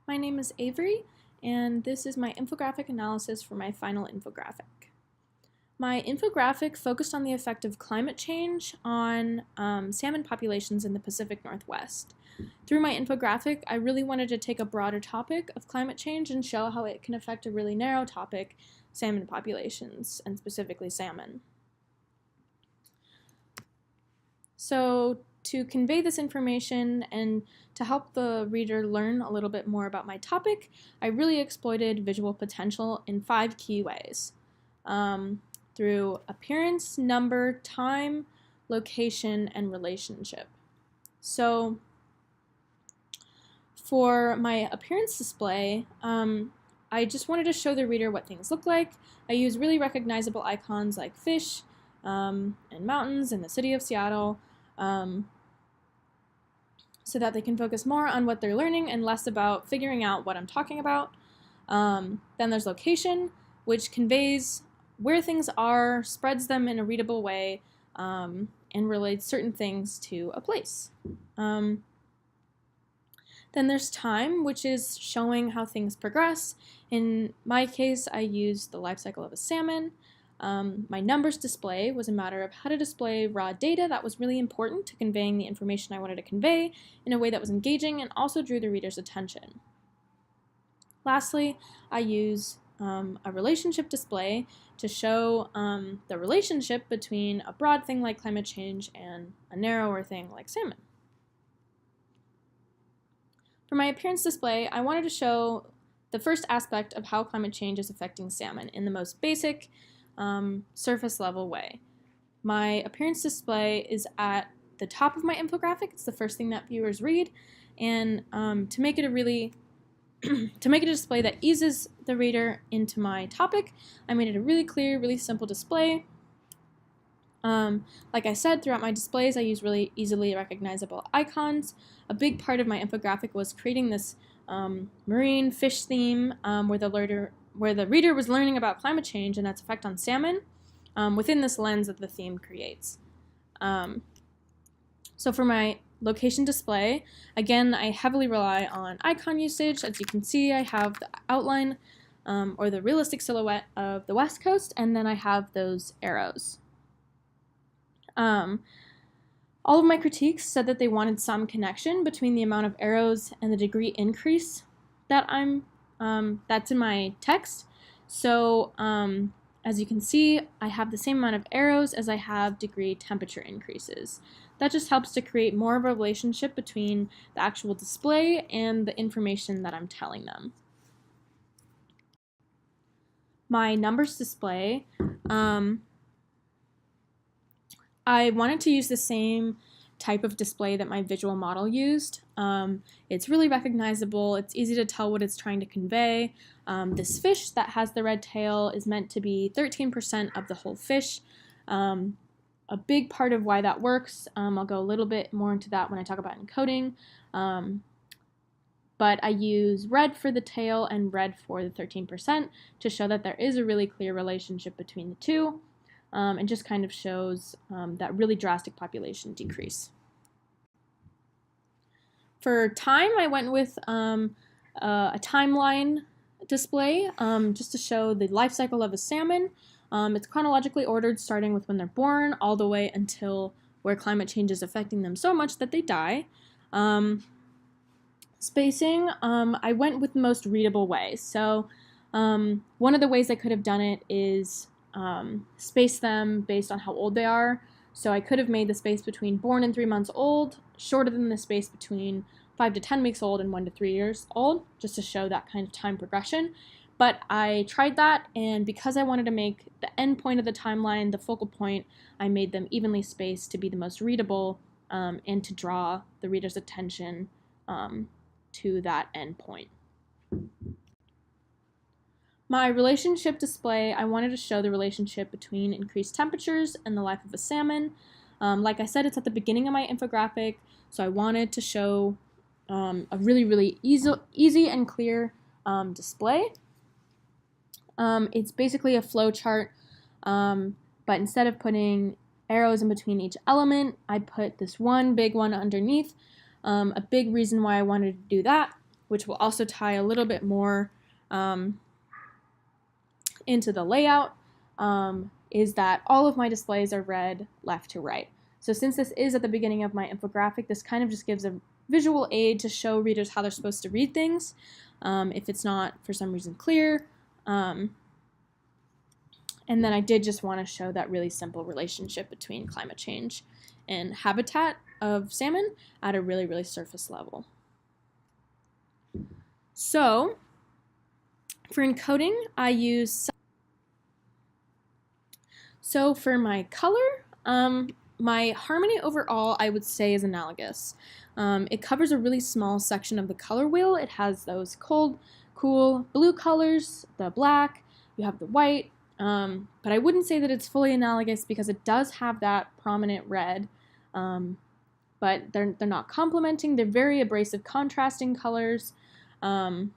My name is Avery, and this is my infographic analysis for my final infographic. My infographic focused on the effect of climate change on salmon populations in the Pacific Northwest. Through my infographic, I really wanted to take a broader topic of climate change and show how it can affect a really narrow topic, salmon populations, and specifically salmon. So to convey this information and to help the reader learn a little bit more about my topic, I really exploited visual potential in 5 key ways. Through appearance, number, time, location, and relationship. So for my appearance display, I just wanted to show the reader what things look like. I use really recognizable icons like fish and mountains and the city of Seattle, so that they can focus more on what they're learning and less about figuring out what I'm talking about. Then there's location, which conveys where things are, spreads them in a readable way, and relates certain things to a place. Then there's time, which is showing how things progress. In my case, I used the life cycle of a salmon. My numbers display was a matter of how to display raw data that was really important to conveying the information I wanted to convey in a way that was engaging and also drew the reader's attention. Lastly, I use a relationship display to show the relationship between a broad thing like climate change and a narrower thing like salmon. For my appearance display, I wanted to show the first aspect of how climate change is affecting salmon in the most basic, surface level way. My appearance display is at the top of my infographic. It's the first thing that viewers read, and to make it a display that eases the reader into my topic, I made it a really clear, really simple display. Like I said, throughout my displays, I use really easily recognizable icons. A big part of my infographic was creating this marine fish theme where the reader was learning about climate change and its effect on salmon within this lens that the theme creates. So for my location display, again, I heavily rely on icon usage. As you can see, I have the outline or the realistic silhouette of the West Coast, and then I have those arrows. All of my critiques said that they wanted some connection between the amount of arrows and the degree increase that that's in my text. So as you can see, I have the same amount of arrows as I have degree temperature increases. That just helps to create more of a relationship between the actual display and the information that I'm telling them. My numbers display, I wanted to use the same type of display that my visual model used. It's really recognizable, it's easy to tell what it's trying to convey. This fish that has the red tail is meant to be 13% of the whole fish. A big part of why that works, I'll go a little bit more into that when I talk about encoding, but I use red for the tail and red for the 13% to show that there is a really clear relationship between the two. And just kind of shows that really drastic population decrease. For time, I went with a timeline display just to show the life cycle of a salmon. It's chronologically ordered, starting with when they're born all the way until where climate change is affecting them so much that they die. Spacing, I went with the most readable way. So one of the ways I could have done it is space them based on how old they are. So I could have made the space between born and 3 months old shorter than the space between 5 to 10 weeks old and 1 to 3 years old, just to show that kind of time progression. But I tried that, and because I wanted to make the end point of the timeline the focal point, I made them evenly spaced to be the most readable and to draw the reader's attention to that end point. My relationship display, I wanted to show the relationship between increased temperatures and the life of a salmon. Like I said, it's at the beginning of my infographic, so I wanted to show a really easy and clear display. It's basically a flow chart, but instead of putting arrows in between each element, I put this one big one underneath. A big reason why I wanted to do that which will also tie a little bit more into the layout, is that all of my displays are read left to right. So since this is at the beginning of my infographic, this kind of just gives a visual aid to show readers how they're supposed to read things, if it's not for some reason clear. And then I did just want to show that really simple relationship between climate change and habitat of salmon at a really, really surface level. So for encoding, I use... So for my color, my harmony overall, I would say, is analogous. It covers a really small section of the color wheel. It has those cold, cool blue colors, the black, you have the white, but I wouldn't say that it's fully analogous because it does have that prominent red, but they're not complementing. They're very abrasive, contrasting colors. I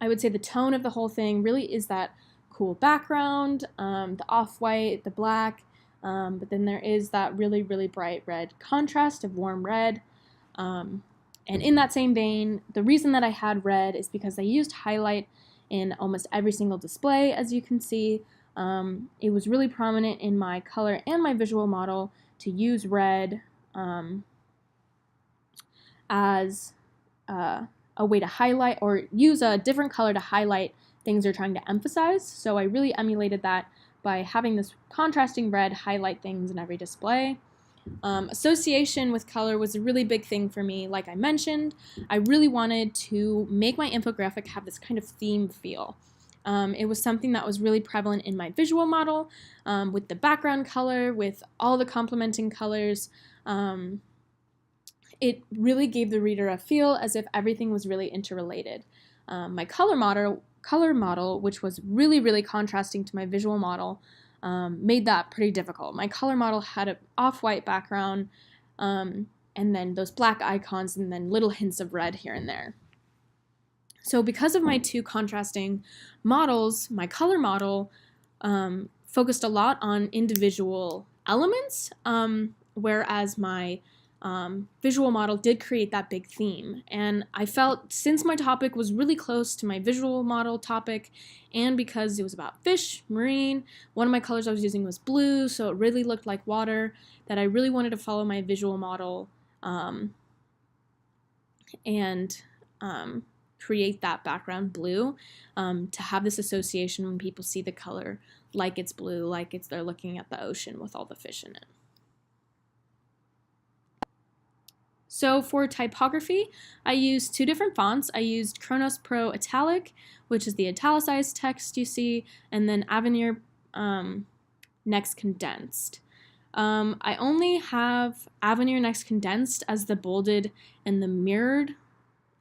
would say the tone of the whole thing really is that cool background, the off-white, the black, but then there is that really, really bright red contrast of warm red. And in that same vein, the reason that I had red is because I used highlight in almost every single display, as you can see. It was really prominent in my color and my visual model to use red as a way to highlight, or use a different color to highlight things you're trying to emphasize. So I really emulated that by having this contrasting red highlight things in every display. Association with color was a really big thing for me. Like I mentioned, I really wanted to make my infographic have this kind of theme feel. It was something that was really prevalent in my visual model, with the background color, with all the complementing colors. It really gave the reader a feel as if everything was really interrelated. My color model, which was really, really contrasting to my visual model, made that pretty difficult. My color model had an off-white background, and then those black icons, and then little hints of red here and there. So because of my two contrasting models, my color model focused a lot on individual elements, whereas my visual model did create that big theme. And I felt, since my topic was really close to my visual model topic, and because it was about fish, marine, one of my colors I was using was blue, so it really looked like water, that I really wanted to follow my visual model and create that background blue, to have this association when people see the color like it's blue, like they're looking at the ocean with all the fish in it. So for typography, I used two different fonts. I used Chronos Pro Italic, which is the italicized text you see, and then Avenir Next Condensed. I only have Avenir Next Condensed as the bolded and the mirrored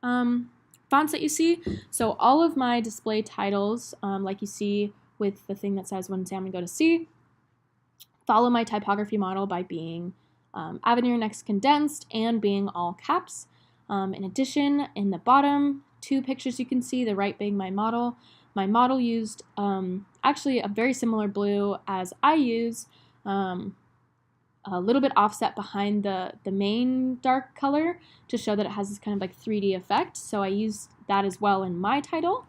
fonts that you see. So all of my display titles, like you see with the thing that says "When Salmon Go to Sea," follow my typography model by being Avenir Next Condensed and being all caps. In addition, in the bottom two pictures you can see, the right being my model. My model used actually a very similar blue as I use, a little bit offset behind the main dark color to show that it has this kind of like 3D effect. So I used that as well in my title.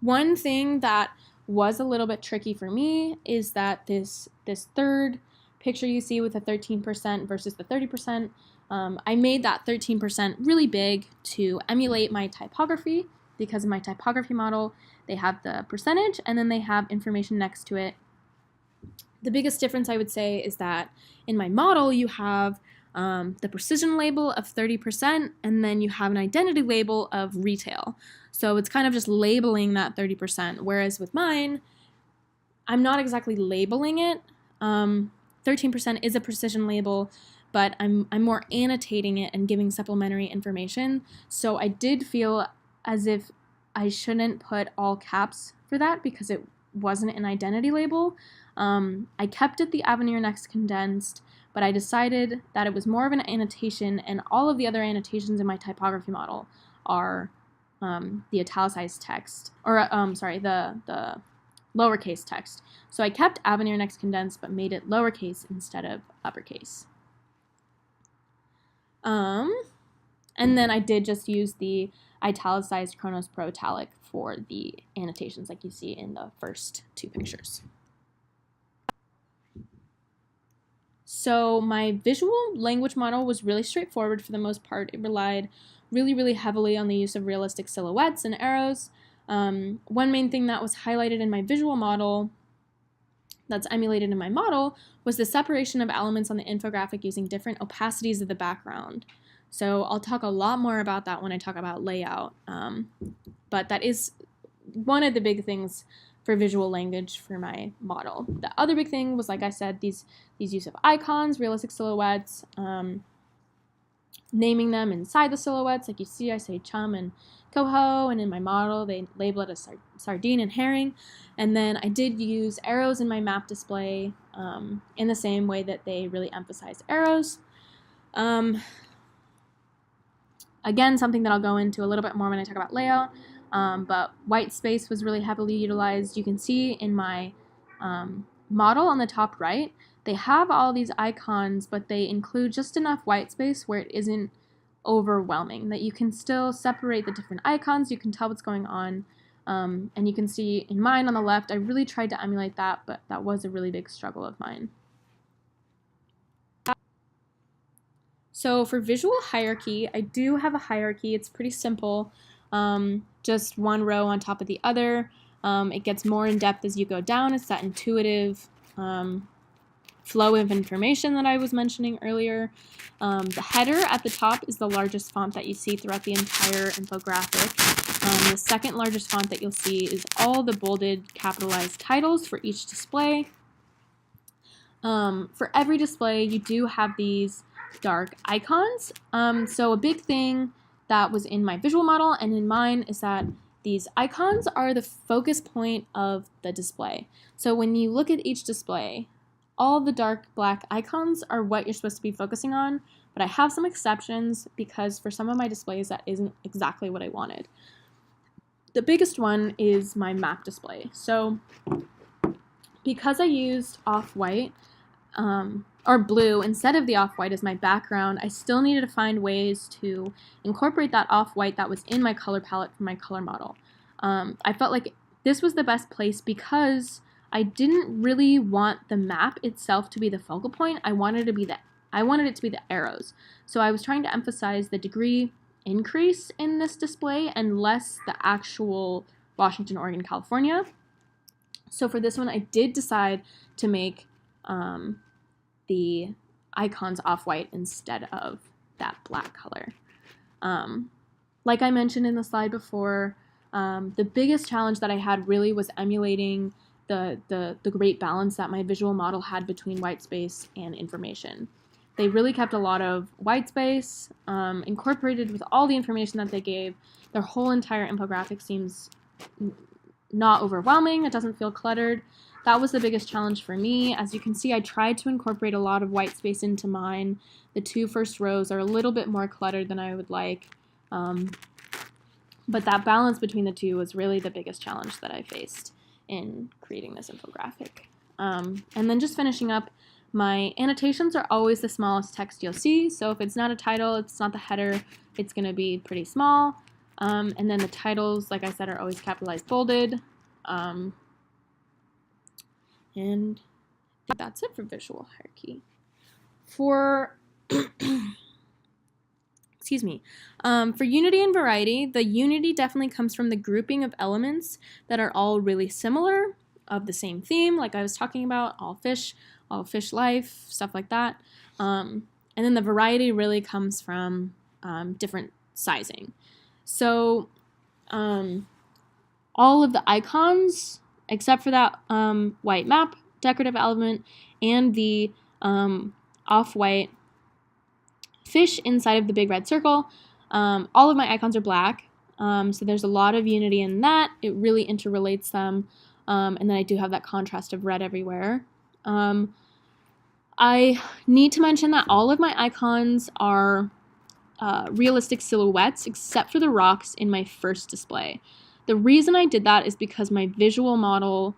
One thing that was a little bit tricky for me is that this third picture you see with the 13% versus the 30%, I made that 13% really big to emulate my typography, because in my typography model they have the percentage and then they have information next to it. The biggest difference I would say is that in my model you have the precision label of 30% and then you have an identity label of retail. So it's kind of just labeling that 30%, whereas with mine, I'm not exactly labeling it. 13% is a precision label, but I'm more annotating it and giving supplementary information. So I did feel as if I shouldn't put all caps for that because it wasn't an identity label. I kept it the Avenir Next Condensed, but I decided that it was more of an annotation, and all of the other annotations in my typography model are the italicized text, or the lowercase text. So I kept Avenir Next Condensed, but made it lowercase instead of uppercase. And then I did just use the italicized Chronos Pro Italic for the annotations like you see in the first two pictures. So my visual language model was really straightforward for the most part. It relied really heavily on the use of realistic silhouettes and arrows. One main thing that was highlighted in my visual model that's emulated in my model was the separation of elements on the infographic using different opacities of the background. So I'll talk a lot more about that when I talk about layout, but that is one of the big things for visual language for my model. The other big thing was, like I said, these use of icons, realistic silhouettes, naming them inside the silhouettes. Like you see, I say chum and coho, and in my model, they label it as sardine and herring. And then I did use arrows in my map display in the same way that they really emphasize arrows. Again, something that I'll go into a little bit more when I talk about layout. But white space was really heavily utilized. You can see in my model on the top right, they have all these icons, but they include just enough white space where it isn't overwhelming, that you can still separate the different icons, you can tell what's going on, and you can see in mine on the left, I really tried to emulate that, but that was a really big struggle of mine. So for visual hierarchy, I do have a hierarchy. It's pretty simple. Just one row on top of the other. It gets more in depth as you go down. It's that intuitive flow of information that I was mentioning earlier. The header at the top is the largest font that you see throughout the entire infographic. The second largest font that you'll see is all the bolded capitalized titles for each display. For every display, you do have these dark icons. So a big thing that was in my visual model and in mine is that these icons are the focus point of the display. So when you look at each display, all the dark black icons are what you're supposed to be focusing on, but I have some exceptions because for some of my displays that isn't exactly what I wanted. The biggest one is my map display. So because I used off-white, or blue instead of the off-white as my background, I still needed to find ways to incorporate that off-white that was in my color palette for my color model. I felt like this was the best place because I didn't really want the map itself to be the focal point. I wanted it to be the arrows. So I was trying to emphasize the degree increase in this display and less the actual Washington, Oregon, California. So for this one, I did decide to make the icons off-white instead of that black color. Like I mentioned in the slide before, the biggest challenge that I had really was emulating the great balance that my visual model had between white space and information. They really kept a lot of white space, incorporated with all the information that they gave. Their whole entire infographic seems not overwhelming. It doesn't feel cluttered. That was the biggest challenge for me. As you can see, I tried to incorporate a lot of white space into mine. The two first rows are a little bit more cluttered than I would like. But that balance between the two was really the biggest challenge that I faced in creating this infographic. And then just finishing up, my annotations are always the smallest text you'll see. So if it's not a title, it's not the header, it's going to be pretty small. And then the titles, like I said, are always capitalized, bolded. And that's it for visual hierarchy. For excuse me, for unity and variety, the unity definitely comes from the grouping of elements that are all really similar, of the same theme, like I was talking about, all fish life, stuff like that. And then the variety really comes from different sizing. So all of the icons, except for that white map decorative element and the off-white fish inside of the big red circle, all of my icons are black. So there's a lot of unity in that. It really interrelates them. And then I do have that contrast of red everywhere. I need to mention that all of my icons are realistic silhouettes except for the rocks in my first display. The reason I did that is because my visual model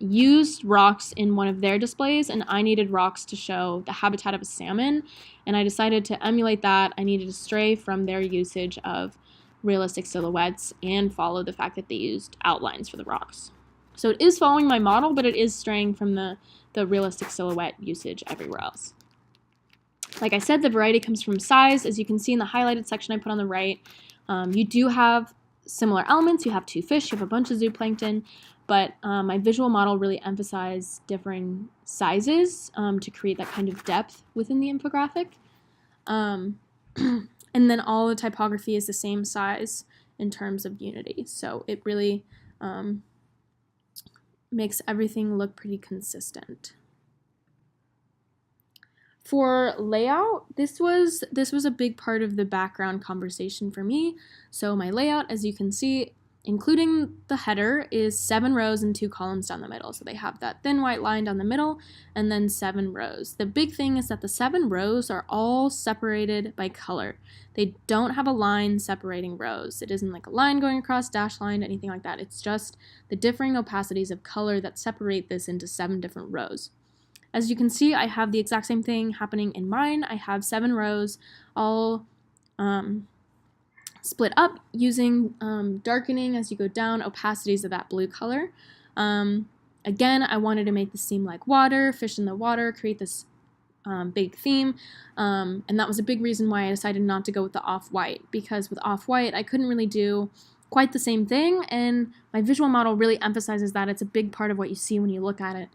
used rocks in one of their displays, and I needed rocks to show the habitat of a salmon, and I decided to emulate that. I needed to stray from their usage of realistic silhouettes and follow the fact that they used outlines for the rocks. So it is following my model, but it is straying from the realistic silhouette usage everywhere else. Like I said, the variety comes from size. As you can see in the highlighted section I put on the right, you do have similar elements. You have 2 fish, you have a bunch of zooplankton, but my visual model really emphasized differing sizes to create that kind of depth within the infographic. And then all the typography is the same size in terms of unity. So it really makes everything look pretty consistent. For layout, this was a big part of the background conversation for me. So my layout, as you can see, including the header, is 7 rows and 2 columns down the middle. So they have that thin white line down the middle and then 7 rows. The big thing is that the 7 rows are all separated by color. They don't have a line separating rows. It isn't like a line going across, dash line, anything like that. It's just the differing opacities of color that separate this into 7 different rows. As you can see, I have the exact same thing happening in mine. I have 7 rows, all split up using darkening as you go down, opacities of that blue color. Again, I wanted to make this seem like water, fish in the water, create this big theme, and that was a big reason why I decided not to go with the off-white, because with off-white, I couldn't really do quite the same thing, and my visual model really emphasizes that. It's a big part of what you see when you look at it.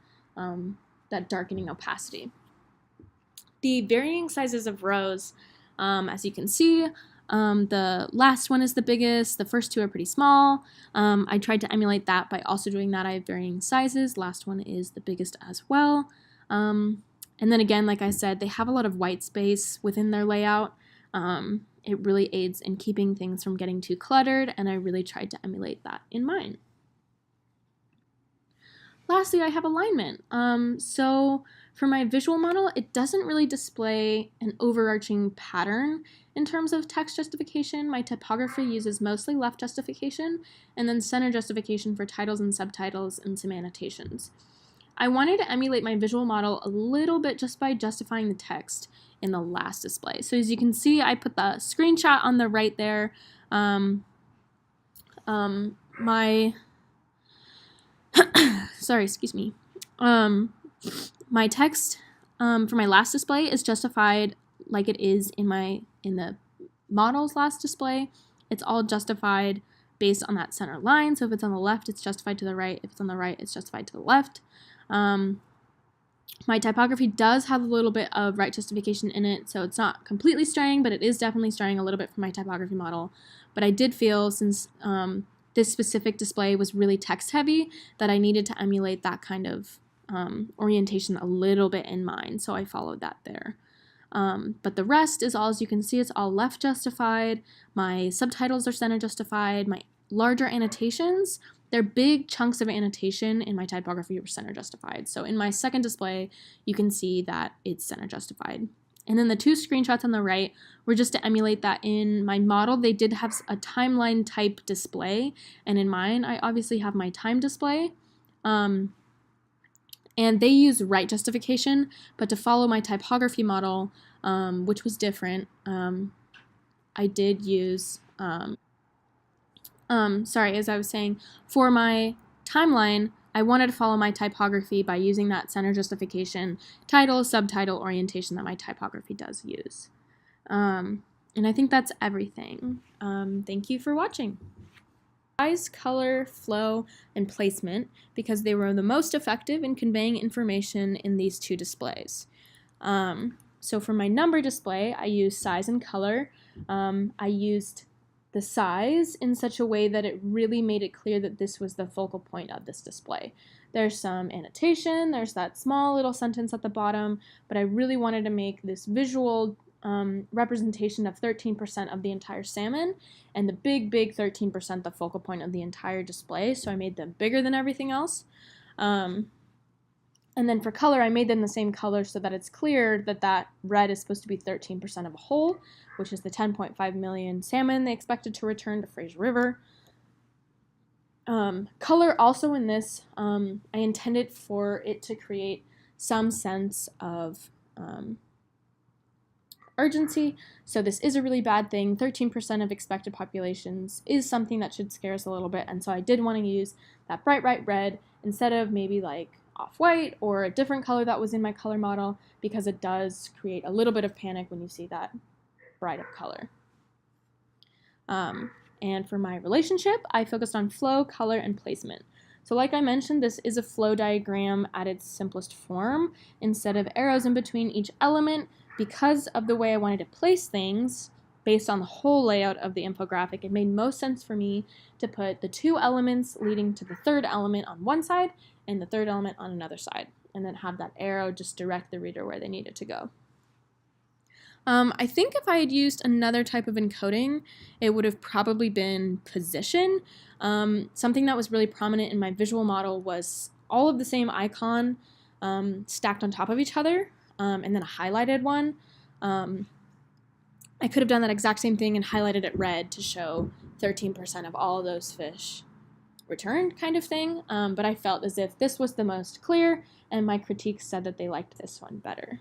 That darkening opacity. The varying sizes of rows, as you can see, the last one is the biggest, the first 2 are pretty small. I tried to emulate that by also doing that. I have varying sizes. Last one is the biggest as well. And then again, like I said, they have a lot of white space within their layout. It really aids in keeping things from getting too cluttered, and I really tried to emulate that in mine. Lastly, I have alignment. So for my visual model, it doesn't really display an overarching pattern in terms of text justification. My typography uses mostly left justification and then center justification for titles and subtitles and some annotations. I wanted to emulate my visual model a little bit just by justifying the text in the last display. So as you can see, I put the screenshot on the right there. My text for my last display is justified like it is in the model's last display. It's all justified based on that center line. So if it's on the left, it's justified to the right. If it's on the right, it's justified to the left. My typography does have a little bit of right justification in it, so it's not completely straying, but it is definitely straying a little bit from my typography model. But I did feel, since this specific display was really text heavy, that I needed to emulate that kind of orientation a little bit in mine, so I followed that there. But the rest is all, as you can see, it's all left justified. My subtitles are center justified. My larger annotations, they're big chunks of annotation in my typography were center justified. So in my second display, you can see that it's center justified. And then the 2 screenshots on the right were just to emulate that. In my model, they did have a timeline type display, and in mine, I obviously have my time display. And they use right justification, but to follow my typography model, which was different, I did use, as I was saying, for my timeline, I wanted to follow my typography by using that center justification, title, subtitle orientation that my typography does use. And I think that's everything. Thank you for watching. Size, color, flow, and placement, because they were the most effective in conveying information in these 2 displays. So for my number display, I used size and color. I used the size in such a way that it really made it clear that this was the focal point of this display. There's some annotation, there's that small little sentence at the bottom, but I really wanted to make this visual representation of 13% of the entire salmon, and the big 13% the focal point of the entire display, so I made them bigger than everything else. And then for color, I made them the same color so that it's clear that that red is supposed to be 13% of a whole, which is the 10.5 million salmon they expected to return to Fraser River. Color also in this, I intended for it to create some sense of urgency. So this is a really bad thing. 13% of expected populations is something that should scare us a little bit. And so I did want to use that bright red instead of maybe like off-white or a different color that was in my color model, because it does create a little bit of panic when you see that bright of color. And for my relationship, I focused on flow, color, and placement. So like I mentioned, this is a flow diagram at its simplest form. Instead of arrows in between each element, because of the way I wanted to place things based on the whole layout of the infographic, it made most sense for me to put the 2 elements leading to the 3rd element on one side and the 3rd element on another side, and then have that arrow just direct the reader where they need it to go. I think if I had used another type of encoding, it would have probably been position. Something that was really prominent in my visual model was all of the same icon stacked on top of each other, and then a highlighted one. I could have done that exact same thing and highlighted it red to show 13% of all of those fish returned, kind of thing, but I felt as if this was the most clear, and my critiques said that they liked this one better.